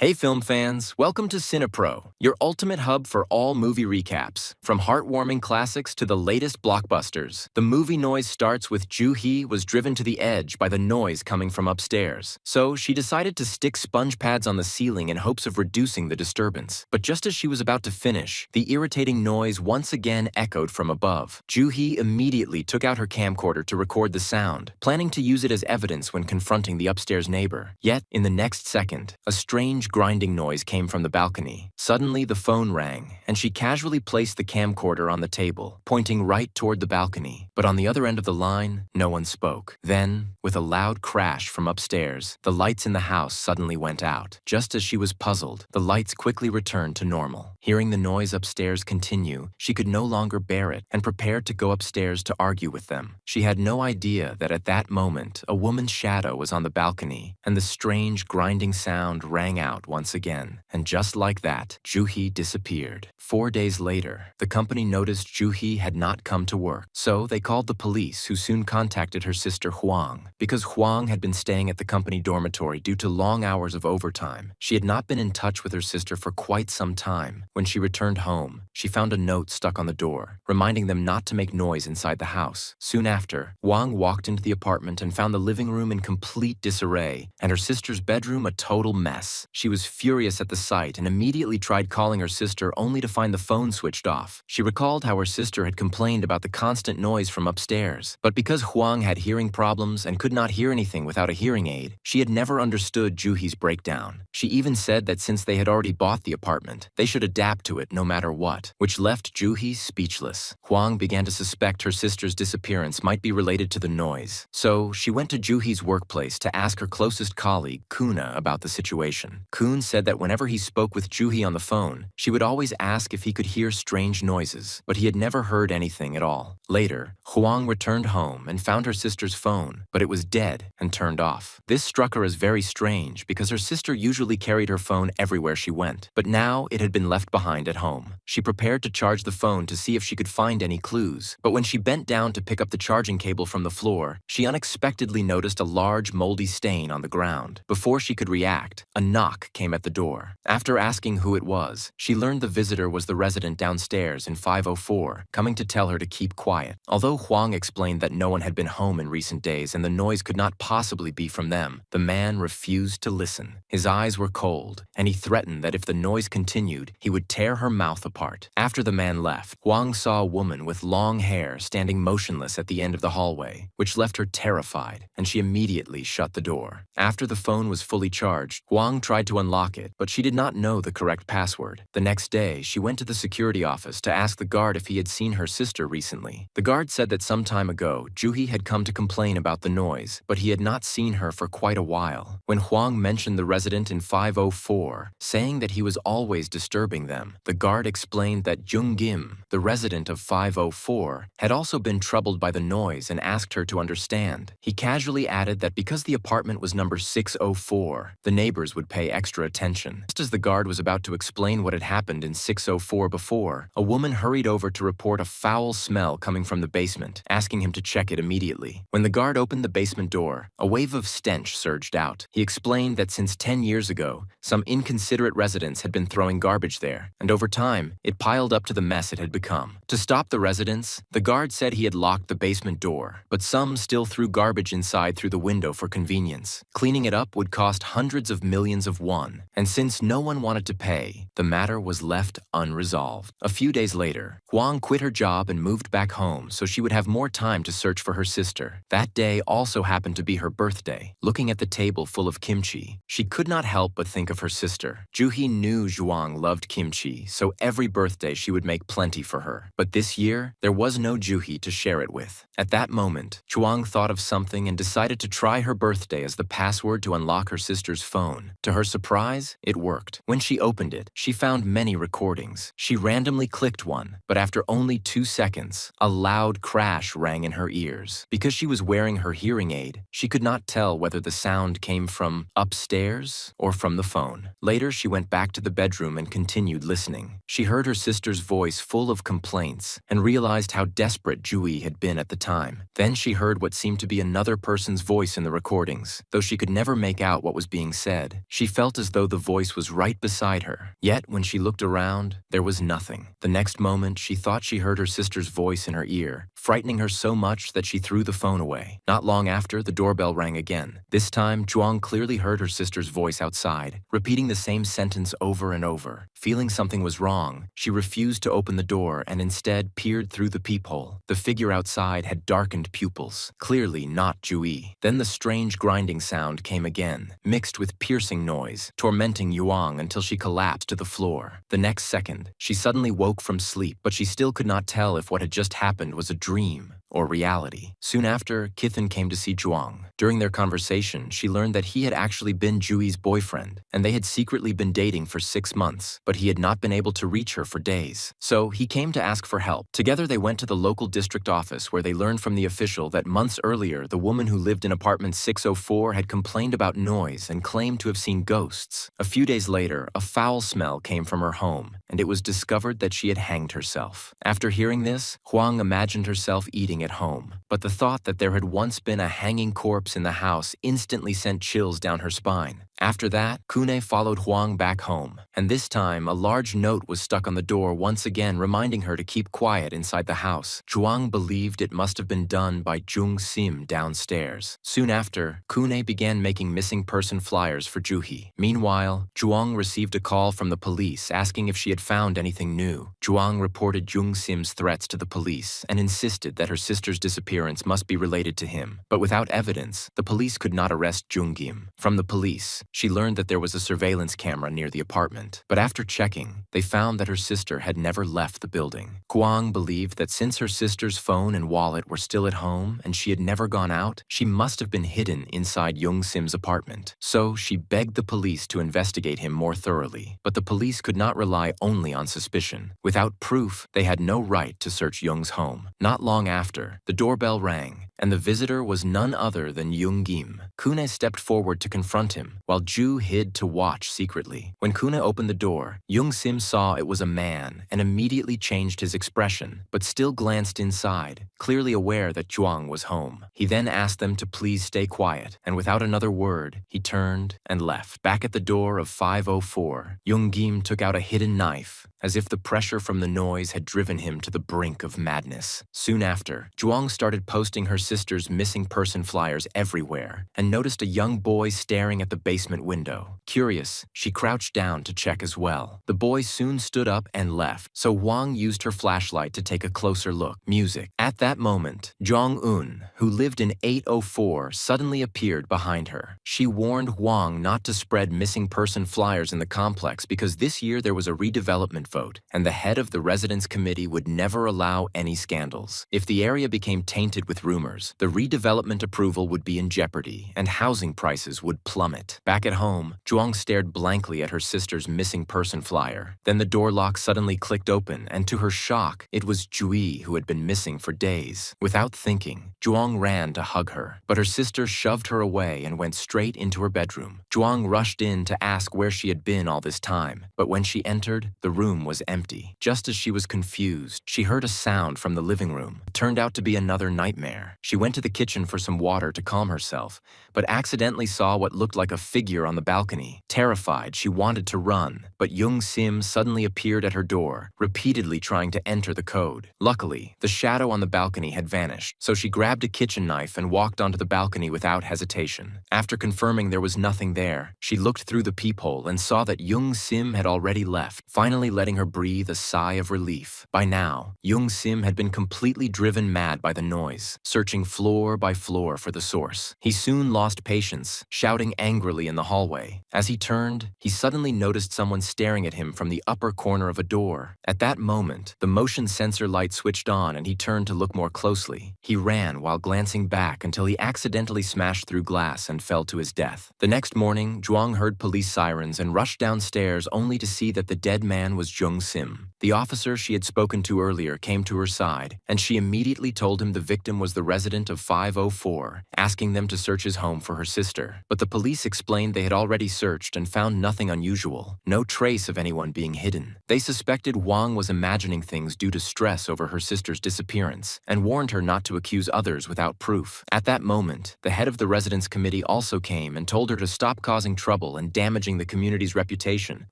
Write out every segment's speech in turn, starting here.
Hey film fans, welcome to CINEPRO, your ultimate hub for all movie recaps. From heartwarming classics to the latest blockbusters, the movie noise starts with Joo-hee was driven to the edge by the noise coming from upstairs. So she decided to stick sponge pads on the ceiling in hopes of reducing the disturbance. But just as she was about to finish, the irritating noise once again echoed from above. Joo-hee immediately took out her camcorder to record the sound, planning to use it as evidence when confronting the upstairs neighbor. Yet, in the next second, a strange grinding noise came from the balcony. Suddenly, the phone rang, and she casually placed the camcorder on the table, pointing right toward the balcony. But on the other end of the line, no one spoke. Then, with a loud crash from upstairs, the lights in the house suddenly went out. Just as she was puzzled, the lights quickly returned to normal. Hearing the noise upstairs continue, she could no longer bear it and prepared to go upstairs to argue with them. She had no idea that at that moment, a woman's shadow was on the balcony, and the strange grinding sound rang out once again. And just like that, Joo-hee disappeared. 4 days later, the company noticed Joo-hee had not come to work. So they called the police, who soon contacted her sister Hwang. Because Hwang had been staying at the company dormitory due to long hours of overtime, she had not been in touch with her sister for quite some time. When she returned home, she found a note stuck on the door, reminding them not to make noise inside the house. Soon after, Hwang walked into the apartment and found the living room in complete disarray, and her sister's bedroom a total mess. She was furious at the sight and immediately tried calling her sister only to find the phone switched off. She recalled how her sister had complained about the constant noise from upstairs, but because Hwang had hearing problems and could not hear anything without a hearing aid, she had never understood Joo-hee's breakdown. She even said that since they had already bought the apartment, they should adapt to it no matter what, which left Joo-hee speechless. Hwang began to suspect her sister's disappearance might be related to the noise. So she went to Joo-hee's workplace to ask her closest colleague, Kuna, about the situation. Kun said that whenever he spoke with Joo-hee on the phone, she would always ask if he could hear strange noises, but he had never heard anything at all. Later, Hwang returned home and found her sister's phone, but it was dead and turned off. This struck her as very strange because her sister usually carried her phone everywhere she went, but now it had been left behind at home. She prepared to charge the phone to see if she could find any clues, but when she bent down to pick up the charging cable from the floor, she unexpectedly noticed a large moldy stain on the ground. Before she could react, a knock came at the door. After asking who it was, she learned the visitor was the resident downstairs in 504, coming to tell her to keep quiet. Although Hwang explained that no one had been home in recent days and the noise could not possibly be from them, the man refused to listen. His eyes were cold, and he threatened that if the noise continued, he would tear her mouth apart. After the man left, Hwang saw a woman with long hair standing motionless at the end of the hallway, which left her terrified, and she immediately shut the door. After the phone was fully charged, Hwang tried to unlock it, but she did not know the correct password. The next day, she went to the security office to ask the guard if he had seen her sister recently. The guard said that some time ago, Joo-hee had come to complain about the noise, but he had not seen her for quite a while. When Hwang mentioned the resident in 504, saying that he was always disturbing them, the guard explained that Jung Kim, the resident of 504, had also been troubled by the noise and asked her to understand. He casually added that because the apartment was number 604, the neighbors would pay extra attention. Just as the guard was about to explain what had happened in 604 before, a woman hurried over to report a foul smell coming from the basement, asking him to check it immediately. When the guard opened the basement door, a wave of stench surged out. He explained that since 10 years ago, some inconsiderate residents had been throwing garbage there, and over time, it piled up to the mess it had become. To stop the residents, the guard said he had locked the basement door, but some still threw garbage inside through the window for convenience. Cleaning it up would cost hundreds of millions of won, and since no one wanted to pay, the matter was left unresolved. A few days later, Hwang quit her job and moved back home so she would have more time to search for her sister. That day also happened to be her birthday. Looking at the table full of kimchi, she could not help but think of her sister. Joo-hee knew Hwang loved kimchi, so every birthday she would make plenty for her. But this year, there was no Joo-hee to share it with. At that moment, Hwang thought of something and decided to try her birthday as the password to unlock her sister's phone. To her surprise, it worked. When she opened it, she found many recordings. She randomly clicked one, but after only 2 seconds, a loud crash rang in her ears. Because she was wearing her hearing aid, she could not tell whether the sound came from upstairs or from the phone. Later, she went back to the bedroom and continued continued listening. She heard her sister's voice full of complaints and realized how desperate Jui had been at the time. Then she heard what seemed to be another person's voice in the recordings. Though she could never make out what was being said, she felt as though the voice was right beside her. Yet, when she looked around, there was nothing. The next moment, she thought she heard her sister's voice in her ear, frightening her so much that she threw the phone away. Not long after, the doorbell rang again. This time, Zhuang clearly heard her sister's voice outside, repeating the same sentence over and over. Feeling something was wrong, she refused to open the door and instead peered through the peephole. The figure outside had darkened pupils, clearly not Jui. Then the strange grinding sound came again, mixed with piercing noise, tormenting Yuang until she collapsed to the floor. The next second, she suddenly woke from sleep, but she still could not tell if what had just happened was a dream or reality. Soon after, Kithan came to see Zhuang. During their conversation, she learned that he had actually been Jui's boyfriend, and they had secretly been dating for 6 months, but he had not been able to reach her for days. So he came to ask for help. Together they went to the local district office where they learned from the official that months earlier, the woman who lived in apartment 604 had complained about noise and claimed to have seen ghosts. A few days later, a foul smell came from her home, and it was discovered that she had hanged herself. After hearing this, Huang imagined herself eating at home, but the thought that there had once been a hanging corpse in the house instantly sent chills down her spine. After that, Kune followed Huang back home, and this time a large note was stuck on the door once again reminding her to keep quiet inside the house. Zhuang believed it must have been done by Jung Sim downstairs. Soon after, Kune began making missing person flyers for Juhi. Meanwhile, Zhuang received a call from the police asking if she had found anything new. Zhuang reported Jung Sim's threats to the police and insisted that her sister's disappearance must be related to him. But without evidence, the police could not arrest Jung Kim. From the police, she learned that there was a surveillance camera near the apartment. But after checking, they found that her sister had never left the building. Huang believed that since her sister's phone and wallet were still at home and she had never gone out, she must have been hidden inside Jung Sim's apartment. So she begged the police to investigate him more thoroughly. But the police could not rely only on suspicion. Without proof, they had no right to search Jung's home. Not long after, the doorbell rang, and the visitor was none other than Jung Kim. Kune stepped forward to confront him, while Ju hid to watch secretly. When Kune opened the door, Jung Sim saw it was a man and immediately changed his expression, but still glanced inside, clearly aware that Zhuang was home. He then asked them to please stay quiet, and without another word, he turned and left. Back at the door of 504, Jung Kim took out a hidden knife, as if the pressure from the noise had driven him to the brink of madness. Soon after, Zhuang started posting her sister's missing person flyers everywhere and noticed a young boy staring at the basement window. Curious, she crouched down to check as well. The boy soon stood up and left, so Huang used her flashlight to take a closer look. Music. At that moment, Zhang Un, who lived in 804, suddenly appeared behind her. She warned Huang not to spread missing person flyers in the complex because this year there was a redevelopment vote, and the head of the residence committee would never allow any scandals. If the area became tainted with rumors, the redevelopment approval would be in jeopardy, and housing prices would plummet. Back at home, Zhuang stared blankly at her sister's missing person flyer. Then the door lock suddenly clicked open, and to her shock, it was Jui who had been missing for days. Without thinking, Zhuang ran to hug her, but her sister shoved her away and went straight into her bedroom. Zhuang rushed in to ask where she had been all this time, but when she entered, the room was empty. Just as she was confused, she heard a sound from the living room. It turned out to be another nightmare. She went to the kitchen for some water to calm herself, but accidentally saw what looked like a figure on the balcony. Terrified, she wanted to run, but Jung Sim suddenly appeared at her door, repeatedly trying to enter the code. Luckily, the shadow on the balcony had vanished, so she grabbed a kitchen knife and walked onto the balcony without hesitation. After confirming there was nothing there, she looked through the peephole and saw that Jung Sim had already left, finally letting her breathe a sigh of relief. By now, Jung Sim had been completely driven mad by the noise, searching floor by floor for the source. He soon lost patience, shouting angrily in the hallway. As he turned, he suddenly noticed someone staring at him from the upper corner of a door. At that moment, the motion sensor light switched on and he turned to look more closely. He ran while glancing back until he accidentally smashed through glass and fell to his death. The next morning, Zhuang heard police sirens and rushed downstairs only to see that the dead man was Jung Sim. The officer she had spoken to earlier came to her side, and she immediately told him the victim was the resident of 504, asking them to search his home for her sister. But the police explained they had already searched and found nothing unusual, no trace of anyone being hidden. They suspected Wang was imagining things due to stress over her sister's disappearance, and warned her not to accuse others without proof. At that moment, the head of the residence committee also came and told her to stop causing trouble and damaging the community's reputation,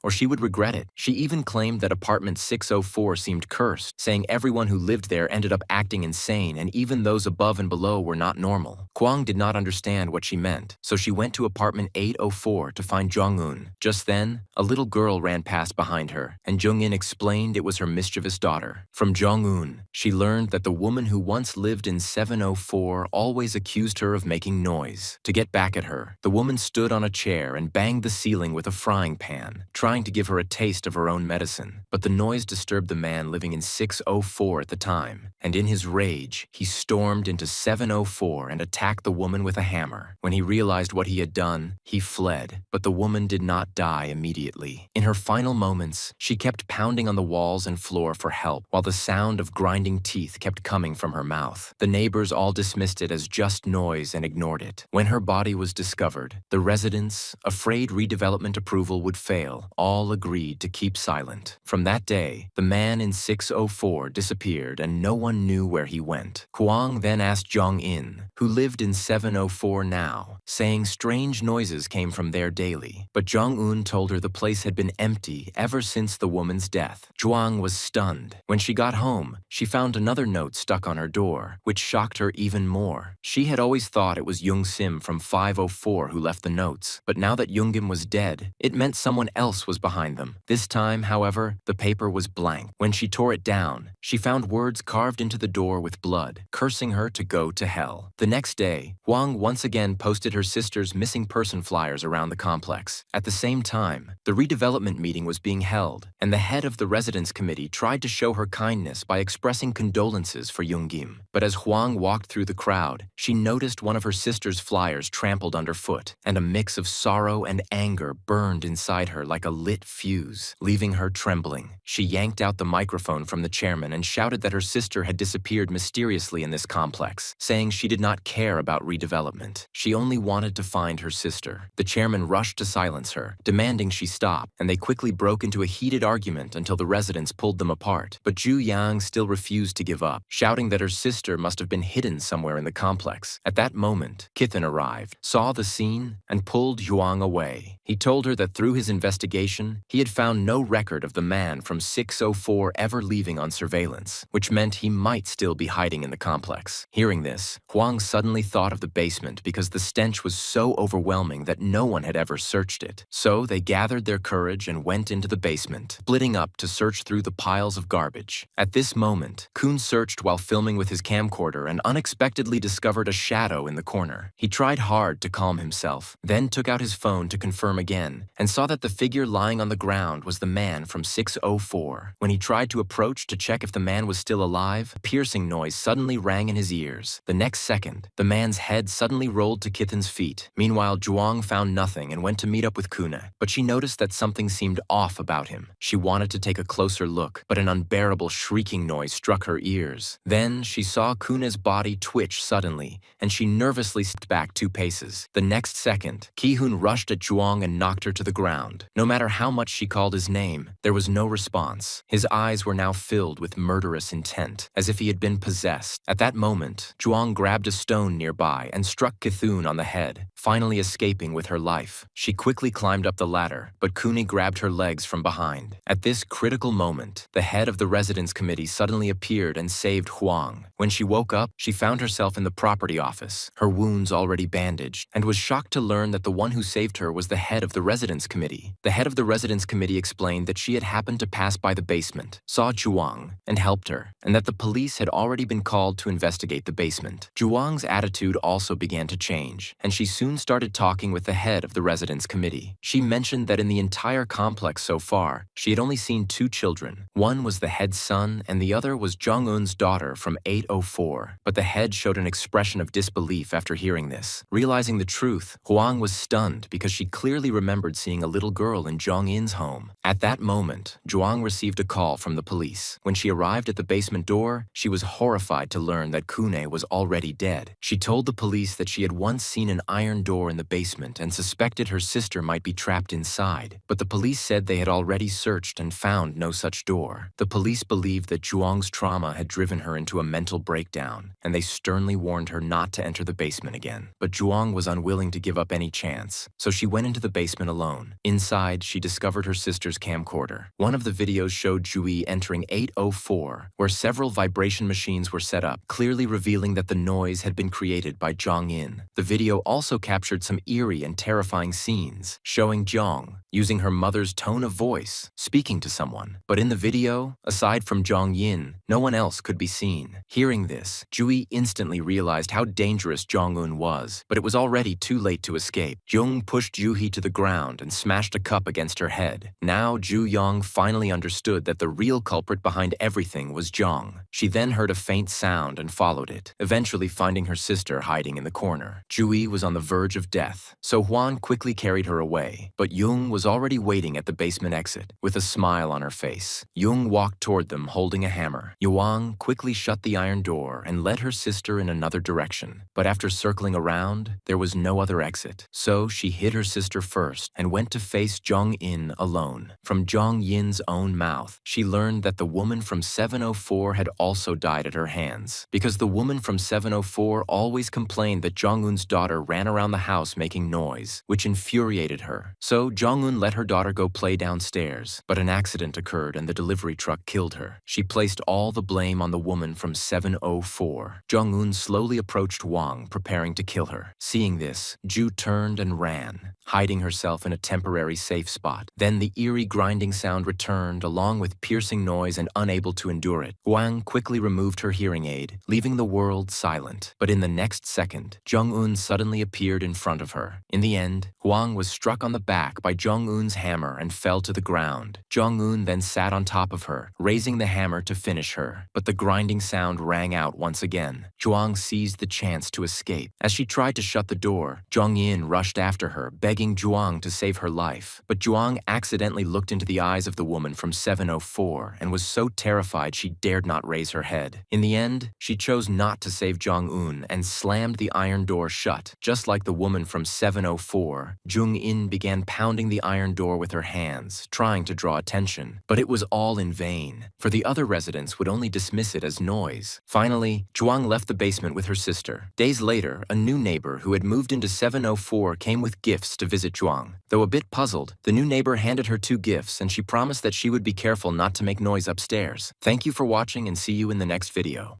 or she would regret it. She even claimed that apartment 604 seemed cursed, saying everyone who lived there ended up acting insane and even those above and below were not normal. Kwang did not understand what she meant, so she went to apartment 804 to find Jong-un. Just then, a little girl ran past behind her, and Jung-in explained it was her mischievous daughter. From Jong-un, she learned that the woman who once lived in 704 always accused her of making noise. To get back at her, the woman stood on a chair and banged the ceiling with a frying pan, trying to give her a taste of her own medicine. But the noise disturbed the man living in 604 at the time, and in his rage, he stormed into 704 and attacked the woman with a hammer. When he realized what he had done, he fled, but the woman did not die immediately. In her final moments, she kept pounding on the walls and floor for help, while the sound of grinding teeth kept coming from her mouth. The neighbors all dismissed it as just noise and ignored it. When her body was discovered, the residents, afraid redevelopment approval would fail, all agreed to keep silent. From that day, the man in 604 disappeared and no one knew where he went. Huang then asked Jong-in, who lived in 704 now, saying strange noises came from there daily. But Jong-un told her the place had been empty ever since the woman's death. Zhuang was stunned. When she got home, she found another note stuck on her door, which shocked her even more. She had always thought it was Jung Sim from 504 who left the notes, but now that Jungim was dead, it meant someone else was behind them. This time, however, the paper was blank. When she tore it down, she found words carved into the door with blood, cursing her to go to hell. The next day, Huang once again posted her sister's missing person flyers around the complex. At the same time, the redevelopment meeting was being held, and the head of the residence committee tried to show her kindness by expressing condolences for Jung-im. But as Huang walked through the crowd, she noticed one of her sister's flyers trampled underfoot, and a mix of sorrow and anger burned inside her like a lit fuse, leaving her trembling. She yanked out the microphone from the chairman and shouted that her sister had disappeared mysteriously in this complex, saying she did not care about redevelopment. She only wanted to find her sister. The chairman rushed to silence her, demanding she stop, and they quickly broke into a heated argument until the residents pulled them apart. But Zhu Yang still refused to give up, shouting that her sister must have been hidden somewhere in the complex. At that moment, Kithan arrived, saw the scene, and pulled Yuang away. He told her that through his investigation, he had found no record of the man from 604 ever leaving on surveillance, which meant he might still be hiding in the complex. Hearing this, Huang suddenly thought of the basement because the stench was so overwhelming that no one had ever searched it. So they gathered their courage and went into the basement, splitting up to search through the piles of garbage. At this moment, Kun searched while filming with his camcorder and unexpectedly discovered a shadow in the corner. He tried hard to calm himself, then took out his phone to confirm again, and saw that the figure lying on the ground was the man from 604. When he tried to approach to check if the man was still alive, a piercing noise suddenly rang in his ears. The next second, the man's head suddenly rolled to Kithan's feet. Meanwhile, Zhuang found nothing and went to meet up with Kuna, but she noticed that something seemed off about him. She wanted to take a closer look, but an unbearable shrieking noise struck her ears. Then she saw Kuna's body twitch suddenly, and she nervously stepped back 2 paces. The next second, Ki-hun rushed at Zhuang and knocked her to the ground. No matter how much she called his name, there was no response. His eyes were now filled with murderous intent, as if he had been possessed. At that moment, Zhuang grabbed a stone nearby and struck Cthulhu on the head, finally escaping with her life. She quickly climbed up the ladder, but Kuni grabbed her legs from behind. At this critical moment, the head of the residence committee suddenly appeared and saved Huang. When she woke up, she found herself in the property office, her wounds already bandaged, and was shocked to learn that the one who saved her was the head of the residence committee. The head of the residence committee explained that she had happened to pass by the basement, saw Zhuang, and helped her, and that the police had already been called to investigate the basement. Zhuang's attitude also began to change, and she soon started talking with the head of the residence committee. She mentioned that in the entire complex so far, she had only seen 2 children. One was the head's son, and the other was Jong-un's daughter from 804, but the head showed an expression of disbelief after hearing this. Realizing the truth, Huang was stunned because she clearly remembered seeing a little girl in Zhang Yin's home. At that moment, Zhuang received a call from the police. When she arrived at the basement door, she was horrified to learn that Kune was already dead. She told the police that she had once seen an iron door in the basement and suspected her sister might be trapped inside, but the police said they had already searched and found no such door. The police believed that Zhuang's trauma had driven her into a mental breakdown, and they sternly warned her not to enter the basement again. But Zhuang was unwilling to give up any chance, so she went into the basement alone. Inside, she discovered her sister's camcorder. One of the videos showed Zhui entering 804, where several vibration machines were set up, clearly revealing that the noise had been created by Zhang Yin. The video also captured some eerie and terrifying scenes, showing Zhang, using her mother's tone of voice, speaking to someone. But in the video, aside from Zhang Yin, no one else could be seen. Hearing this, Zhui instantly realized how dangerous Zhang Un was, but it was already too late to escape. Jung pushed Juhi to the ground and smashed a cup against her head. Now Zhu Yang finally understood that the real culprit behind everything was Zhang. She then heard a faint sound and followed it, eventually finding her sister hiding in the corner. Zhui was on the verge of death, so Huan quickly carried her away, but Jung was already waiting at the basement exit, with a smile on her face. Jung walked toward them holding a hammer. Yuang quickly shut the iron door and led her sister in another direction, but after circling around, there was no other exit. So she hid her sister first and went to face Zhang Yin alone. From Zhang Yin's own mouth, she learned that the woman from 704 had also died at her hands, because the woman from 704 always complained that Zhang-un's daughter ran around the house making noise, which infuriated her. So Zhang-un let her daughter go play downstairs, but an accident occurred and the delivery truck killed her. She placed all the blame on the woman from 704. Zhang-un slowly approached Wang, preparing to kill her. Seeing this, Zhu turned and ran, hiding herself in a temporary safe spot. Then the eerie grinding sound returned, along with piercing noise, and unable to endure it, Wang quickly removed her hearing aid, leaving the world silent. But in the next second, Zhang-un suddenly appeared in front of her. In the end, Huang was struck on the back by Zhang-un's hammer and fell to the ground. Zhang-un then sat on top of her, raising the hammer to finish her. But the grinding sound rang out once again. Zhuang seized the chance to escape. As she tried to shut the door, Zhang Yin rushed after her, begging Zhuang to save her life. But Zhuang accidentally looked into the eyes of the woman from 704 and was so terrified she dared not raise her head. In the end, she chose not to save Zhang-un and slammed the iron door shut. Just like the woman from 704, Jung-in began pounding the iron door with her hands, trying to draw attention. But it was all in vain, for the other residents would only dismiss it as noise. Finally, Zhuang left the basement with her sister. Days later, a new neighbor who had moved into 704 came with gifts to visit Zhuang. Though a bit puzzled, the new neighbor handed her 2 gifts and she promised that she would be careful not to make noise upstairs. Thank you for watching and see you in the next video.